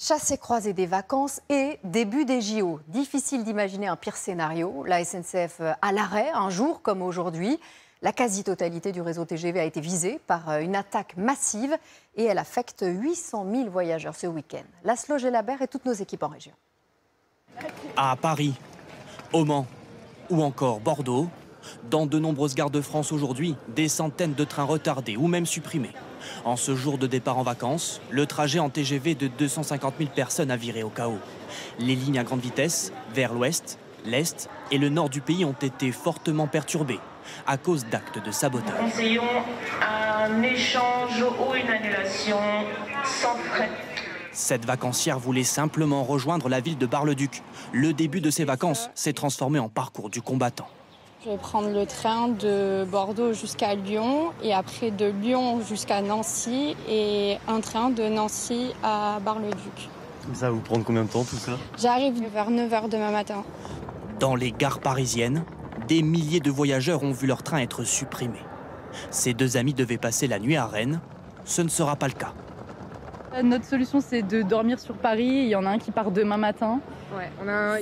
Chassés croisés des vacances et début des JO. Difficile d'imaginer un pire scénario. La SNCF à l'arrêt, un jour comme aujourd'hui. La quasi-totalité du réseau TGV a été visée par une attaque massive et elle affecte 800 000 voyageurs ce week-end. Laszlo Gelabert et toutes nos équipes en région. À Paris, au Mans ou encore Bordeaux, dans de nombreuses gares de France aujourd'hui, des centaines de trains retardés ou même supprimés. En ce jour de départ en vacances, le trajet en TGV de 250 000 personnes a viré au chaos. Les lignes à grande vitesse vers l'ouest, l'est et le nord du pays ont été fortement perturbées à cause d'actes de sabotage. Nous conseillons un échange ou une annulation sans frais. Cette vacancière voulait simplement rejoindre la ville de Bar-le-Duc. Le début de ses vacances s'est transformé en parcours du combattant. Je vais prendre le train de Bordeaux jusqu'à Lyon et après de Lyon jusqu'à Nancy et un train de Nancy à Bar-le-Duc. Ça va vous prendre combien de temps tout ça? J'arrive vers 9h demain matin. Dans les gares parisiennes, des milliers de voyageurs ont vu leur train être supprimé. Ces deux amis devaient passer la nuit à Rennes. Ce ne sera pas le cas. Notre solution, c'est de dormir sur Paris. Il y en a un qui part demain matin. Ouais,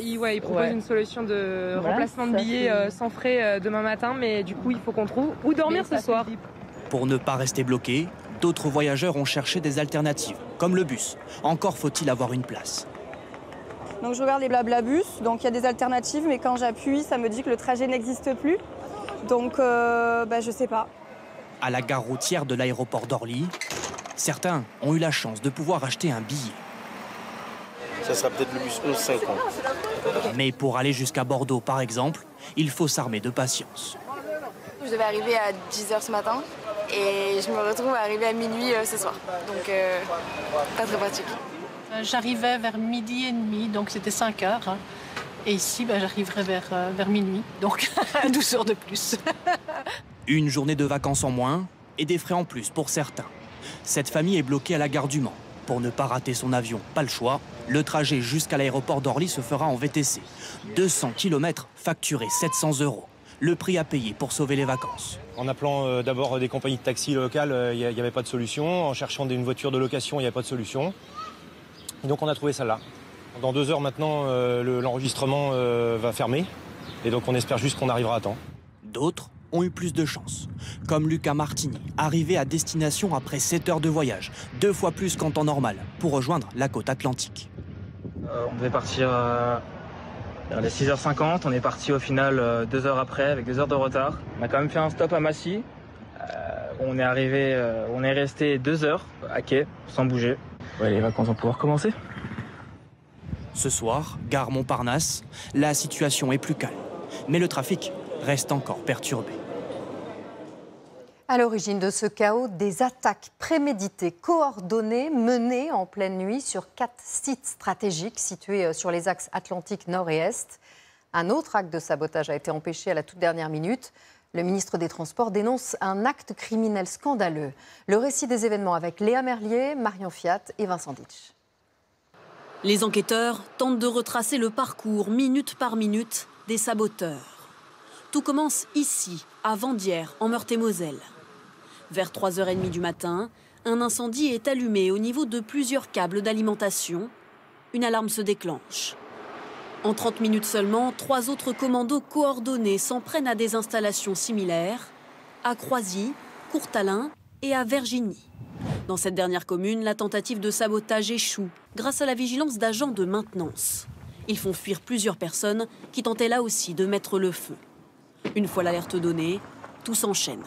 il propose une solution de remplacement de billets sans frais demain matin, mais du coup, il faut qu'on trouve où dormir ce soir. Pour ne pas rester bloqué, d'autres voyageurs ont cherché des alternatives, comme le bus. Encore faut-il avoir une place. Donc je regarde les Blablabus, donc il y a des alternatives, mais quand j'appuie, ça me dit que le trajet n'existe plus. Donc je sais pas. À la gare routière de l'aéroport d'Orly, certains ont eu la chance de pouvoir acheter un billet. Ça sera peut-être le bus 11,50. Mais pour aller jusqu'à Bordeaux, par exemple, il faut s'armer de patience. Je devais arriver à 10h ce matin et je me retrouve à arriver à minuit ce soir. Donc, pas très pratique. J'arrivais vers 12h30, donc c'était 5h. Et ici, j'arriverai vers minuit, donc 12 heures de plus. Une journée de vacances en moins et des frais en plus pour certains. Cette famille est bloquée à la gare du Mans. Pour ne pas rater son avion, pas le choix, le trajet jusqu'à l'aéroport d'Orly se fera en VTC. 200 km facturés 700 €. Le prix à payer pour sauver les vacances. En appelant d'abord des compagnies de taxi locales, il n'y avait pas de solution. En cherchant une voiture de location, il n'y avait pas de solution. Et donc on a trouvé celle-là. Dans 2 heures maintenant, l'enregistrement va fermer. Et donc on espère juste qu'on arrivera à temps. D'autres ont eu plus de chance, comme Lucas Martini, arrivé à destination après 7 heures de voyage, 2 fois plus qu'en temps normal, pour rejoindre la côte atlantique. On devait partir vers les 6h50, on est parti au final 2 heures après, avec 2 heures de retard. On a quand même fait un stop à Massy, on est resté 2 heures à quai, sans bouger. Ouais, les vacances vont pouvoir commencer. Ce soir, gare Montparnasse, la situation est plus calme, mais le trafic reste encore perturbé. À l'origine de ce chaos, des attaques préméditées, coordonnées, menées en pleine nuit sur 4 sites stratégiques situés sur les axes Atlantique Nord et Est. Un autre acte de sabotage a été empêché à la toute dernière minute. Le ministre des Transports dénonce un acte criminel scandaleux. Le récit des événements avec Léa Merlier, Marion Fiat et Vincent Ditch. Les enquêteurs tentent de retracer le parcours minute par minute des saboteurs. Tout commence ici, à Vendières, en Meurthe-et-Moselle. Vers 3h30 du matin, un incendie est allumé au niveau de plusieurs câbles d'alimentation. Une alarme se déclenche. En 30 minutes seulement, 3 autres commandos coordonnés s'en prennent à des installations similaires, à Croisy, Courtalin et à Vergigny. Dans cette dernière commune, la tentative de sabotage échoue grâce à la vigilance d'agents de maintenance. Ils font fuir plusieurs personnes qui tentaient là aussi de mettre le feu. Une fois l'alerte donnée, tout s'enchaîne.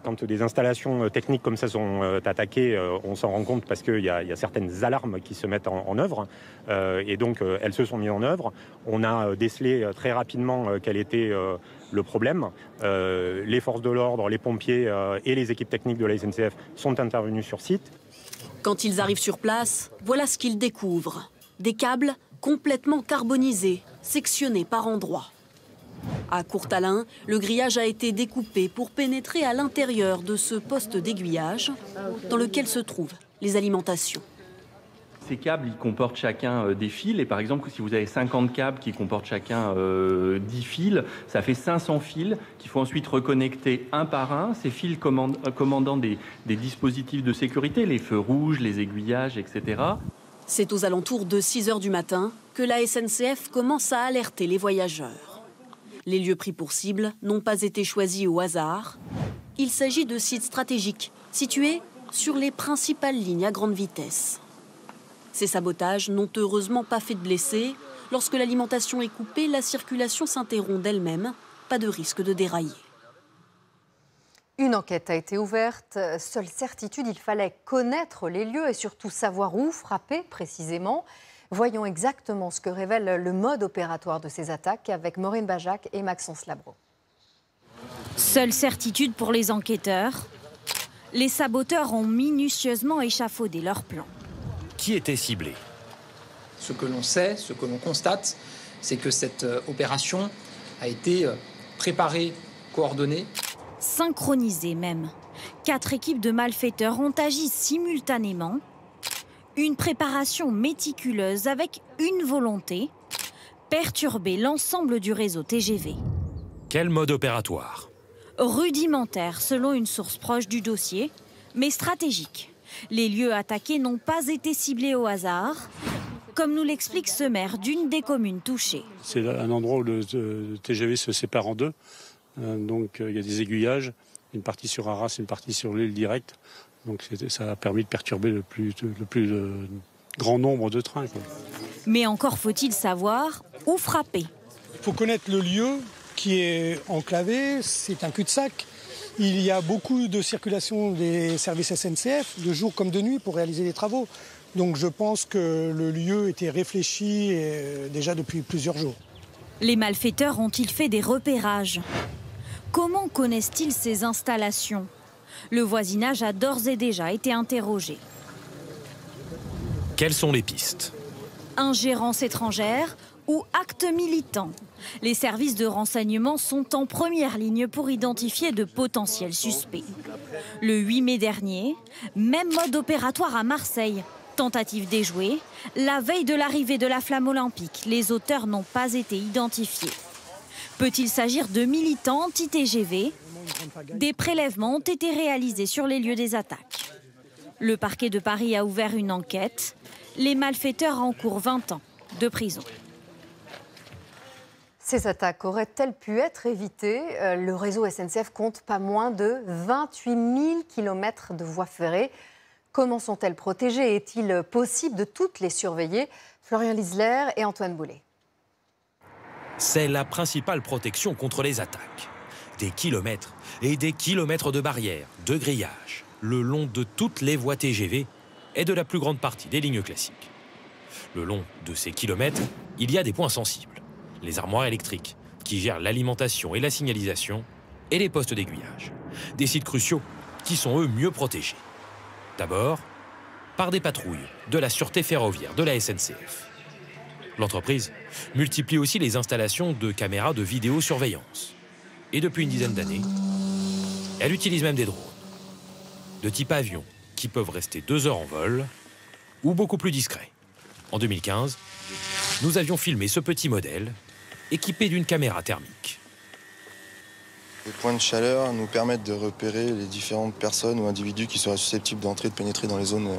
Quand des installations techniques comme ça sont attaquées, on s'en rend compte parce qu'il y a certaines alarmes qui se mettent en œuvre. Et donc, elles se sont mises en œuvre. On a décelé très rapidement quel était le problème. Les forces de l'ordre, les pompiers et les équipes techniques de la SNCF sont intervenus sur site. Quand ils arrivent sur place, voilà ce qu'ils découvrent. Des câbles complètement carbonisés, sectionnés par endroits. À Courtalin, le grillage a été découpé pour pénétrer à l'intérieur de ce poste d'aiguillage dans lequel se trouvent les alimentations. Ces câbles, ils comportent chacun des fils. Et par exemple, si vous avez 50 câbles qui comportent chacun 10 fils, ça fait 500 fils qu'il faut ensuite reconnecter un par un. Ces fils commandant des dispositifs de sécurité, les feux rouges, les aiguillages, etc. C'est aux alentours de 6 h du matin que la SNCF commence à alerter les voyageurs. Les lieux pris pour cible n'ont pas été choisis au hasard. Il s'agit de sites stratégiques situés sur les principales lignes à grande vitesse. Ces sabotages n'ont heureusement pas fait de blessés. Lorsque l'alimentation est coupée, la circulation s'interrompt d'elle-même. Pas de risque de dérailler. Une enquête a été ouverte. Seule certitude, il fallait connaître les lieux et surtout savoir où frapper précisément. Voyons exactement ce que révèle le mode opératoire de ces attaques avec Maureen Bajac et Maxence Labro. Seule certitude pour les enquêteurs, les saboteurs ont minutieusement échafaudé leur plan. Qui était ciblé? Ce que l'on sait, ce que l'on constate, c'est que cette opération a été préparée, coordonnée. Synchronisée même. 4 équipes de malfaiteurs ont agi simultanément. Une préparation méticuleuse avec une volonté, perturber l'ensemble du réseau TGV. Quel mode opératoire? Rudimentaire selon une source proche du dossier, mais stratégique. Les lieux attaqués n'ont pas été ciblés au hasard, comme nous l'explique ce maire d'une des communes touchées. C'est un endroit où le TGV se sépare en deux. Donc il y a des aiguillages, une partie sur Arras, une partie sur l'île directe. Donc ça a permis de perturber le plus grand nombre de trains, quoi. Mais encore faut-il savoir où frapper. Il faut connaître le lieu qui est enclavé, c'est un cul-de-sac. Il y a beaucoup de circulation des services SNCF, de jour comme de nuit, pour réaliser les travaux. Donc je pense que le lieu était réfléchi déjà depuis plusieurs jours. Les malfaiteurs ont-ils fait des repérages? Comment connaissent-ils ces installations? Le voisinage a d'ores et déjà été interrogé. Quelles sont les pistes? Ingérence étrangère ou actes militants. Les services de renseignement sont en première ligne pour identifier de potentiels suspects. Le 8 mai dernier, même mode opératoire à Marseille. Tentative déjouée. La veille de l'arrivée de la flamme olympique, les auteurs n'ont pas été identifiés. Peut-il s'agir de militants anti-TGV? Des prélèvements ont été réalisés sur les lieux des attaques. Le parquet de Paris a ouvert une enquête. Les malfaiteurs encourent 20 ans de prison. Ces attaques auraient-elles pu être évitées? Le réseau SNCF compte pas moins de 28 000 km de voies ferrées. Comment sont-elles protégées? Est-il possible de toutes les surveiller? Florian Lisler et Antoine Boulet. C'est la principale protection contre les attaques. Des kilomètres et des kilomètres de barrières, de grillages, le long de toutes les voies TGV et de la plus grande partie des lignes classiques. Le long de ces kilomètres, il y a des points sensibles. Les armoires électriques, qui gèrent l'alimentation et la signalisation, et les postes d'aiguillage. Des sites cruciaux qui sont eux mieux protégés. D'abord, par des patrouilles de la sûreté ferroviaire de la SNCF. L'entreprise multiplie aussi les installations de caméras de vidéosurveillance. Et depuis une dizaine d'années, elle utilise même des drones, de type avion, qui peuvent rester 2 heures en vol, ou beaucoup plus discrets. En 2015, nous avions filmé ce petit modèle, équipé d'une caméra thermique. Les points de chaleur nous permettent de repérer les différentes personnes ou individus qui seraient susceptibles d'entrer, de pénétrer dans les zones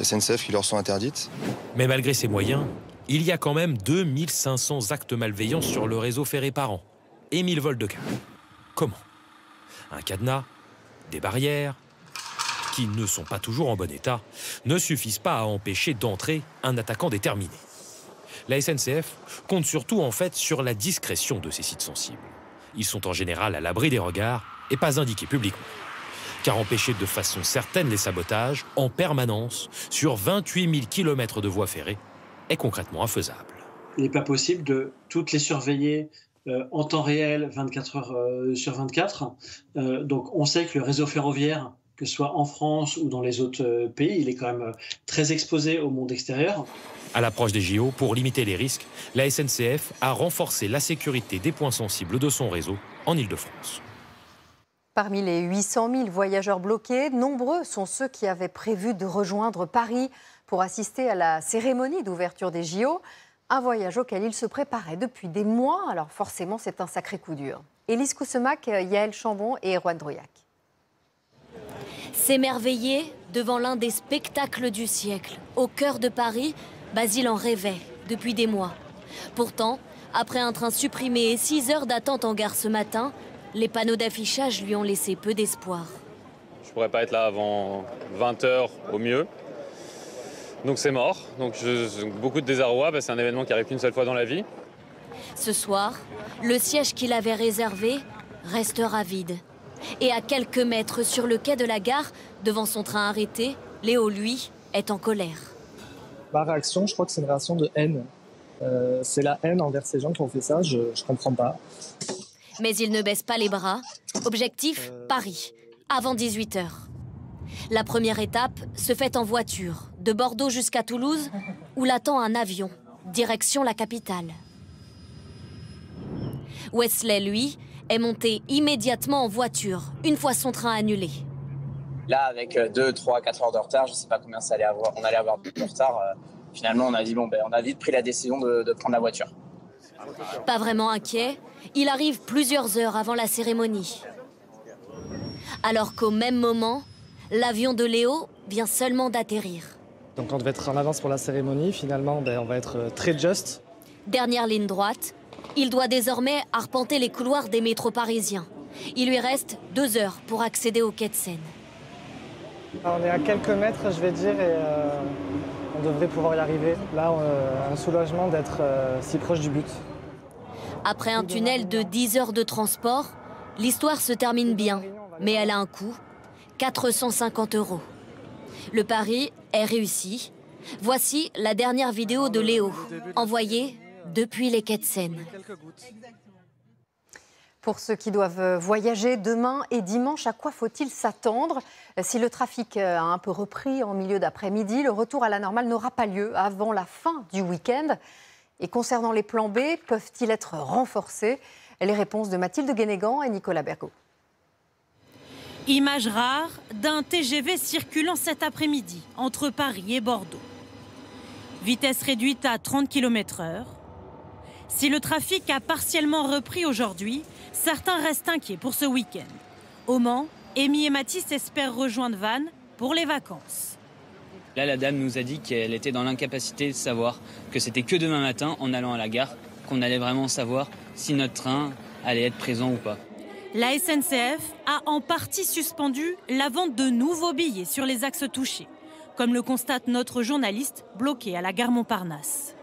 SNCF qui leur sont interdites. Mais malgré ces moyens, il y a quand même 2500 actes malveillants sur le réseau ferré par an et 1000 vols de câbles. Comment? Un cadenas, des barrières, qui ne sont pas toujours en bon état, ne suffisent pas à empêcher d'entrer un attaquant déterminé. La SNCF compte surtout en fait sur la discrétion de ces sites sensibles. Ils sont en général à l'abri des regards et pas indiqués publiquement. Car empêcher de façon certaine les sabotages en permanence sur 28 000 km de voies ferrées est concrètement infaisable. Il n'est pas possible de toutes les surveiller en temps réel, 24 heures sur 24. Donc on sait que le réseau ferroviaire, que ce soit en France ou dans les autres pays, il est quand même très exposé au monde extérieur. À l'approche des JO, pour limiter les risques, la SNCF a renforcé la sécurité des points sensibles de son réseau en Île-de-France. Parmi les 800 000 voyageurs bloqués, nombreux sont ceux qui avaient prévu de rejoindre Paris pour assister à la cérémonie d'ouverture des JO. Un voyage auquel ils se préparaient depuis des mois, alors forcément c'est un sacré coup dur. Élise Koussemak, Yaël Chambon et Erwan Drouillac. S'émerveiller Devant l'un des spectacles du siècle, au cœur de Paris, Basile en rêvait depuis des mois. Pourtant, après un train supprimé et 6 heures d'attente en gare ce matin, les panneaux d'affichage lui ont laissé peu d'espoir. Je pourrais pas être là avant 20 h au mieux. Donc c'est mort. Donc beaucoup de désarroi, c'est un événement qui arrive qu'une seule fois dans la vie. Ce soir, le siège qu'il avait réservé restera vide. Et à quelques mètres sur le quai de la gare, devant son train arrêté, Léo, lui, est en colère. Ma réaction, je crois que c'est une réaction de haine. C'est la haine envers ces gens qui ont fait ça, je comprends pas. Mais il ne baisse pas les bras. Objectif, Paris, avant 18 h. La première étape se fait en voiture, de Bordeaux jusqu'à Toulouse, où l'attend un avion, direction la capitale. Wesley, lui, est monté immédiatement en voiture, une fois son train annulé. Là, avec 2, 3, 4 heures de retard, je ne sais pas combien ça allait avoir, on allait avoir de retard. Finalement, on a dit, on a vite pris la décision de prendre la voiture. Pas vraiment inquiet, il arrive plusieurs heures avant la cérémonie. Alors qu'au même moment, l'avion de Léo vient seulement d'atterrir. Donc on devait être en avance pour la cérémonie, finalement, on va être très juste. Dernière ligne droite, il doit désormais arpenter les couloirs des métros parisiens. Il lui reste 2 heures pour accéder au quai de Seine. On est à quelques mètres, je vais dire, et on devrait pouvoir y arriver. Là, un soulagement d'être si proche du but. Après un tunnel de 10 heures de transport, l'histoire se termine bien, mais elle a un coût, 450 €. Le pari est réussi. Voici la dernière vidéo de Léo, envoyée depuis les quais de Seine. Pour ceux qui doivent voyager demain et dimanche, à quoi faut-il s'attendre? Si le trafic a un peu repris en milieu d'après-midi, le retour à la normale n'aura pas lieu avant la fin du week-end. Et concernant les plans B, peuvent-ils être renforcés? Les réponses de Mathilde Guénégan et Nicolas Bergot. Image rare d'un TGV circulant cet après-midi entre Paris et Bordeaux. Vitesse réduite à 30 km/h. Si le trafic a partiellement repris aujourd'hui, certains restent inquiets pour ce week-end. Au Mans, Amy et Mathis espèrent rejoindre Vannes pour les vacances. Là, la dame nous a dit qu'elle était dans l'incapacité de savoir que c'était que demain matin, en allant à la gare, qu'on allait vraiment savoir si notre train allait être présent ou pas. La SNCF a en partie suspendu la vente de nouveaux billets sur les axes touchés, comme le constate notre journaliste bloqué à la gare Montparnasse.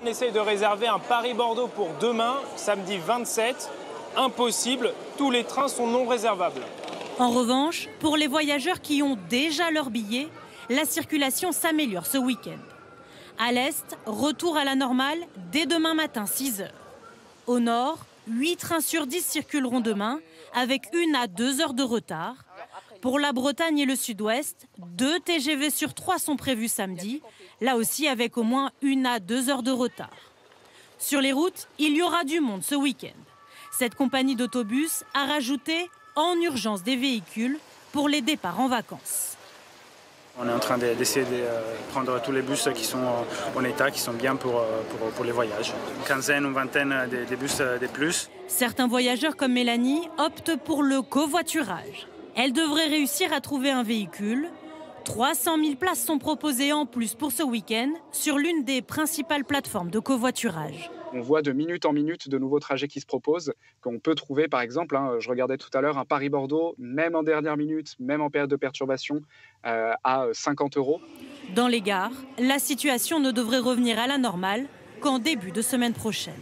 On essaye de réserver un Paris-Bordeaux pour demain, samedi 27. Impossible, tous les trains sont non réservables. En revanche, pour les voyageurs qui ont déjà leur billet, la circulation s'améliore ce week-end. À l'est, retour à la normale dès demain matin 6 h. Au nord, 8 trains sur 10 circuleront demain, avec 1 à 2 heures de retard. Pour la Bretagne et le sud-ouest, 2 TGV sur 3 sont prévus samedi, là aussi avec au moins 1 à 2 heures de retard. Sur les routes, il y aura du monde ce week-end. Cette compagnie d'autobus a rajouté en urgence des véhicules pour les départs en vacances. On est en train d'essayer de prendre tous les bus qui sont en état, qui sont bien pour les voyages. Une quinzaine ou vingtaine de bus de plus. Certains voyageurs comme Mélanie optent pour le covoiturage. Elle devrait réussir à trouver un véhicule. 300 000 places sont proposées en plus pour ce week-end sur l'une des principales plateformes de covoiturage. On voit de minute en minute de nouveaux trajets qui se proposent, qu'on peut trouver par exemple, je regardais tout à l'heure, un Paris-Bordeaux, même en dernière minute, même en période de perturbation, à 50 €. Dans les gares, la situation ne devrait revenir à la normale qu'en début de semaine prochaine.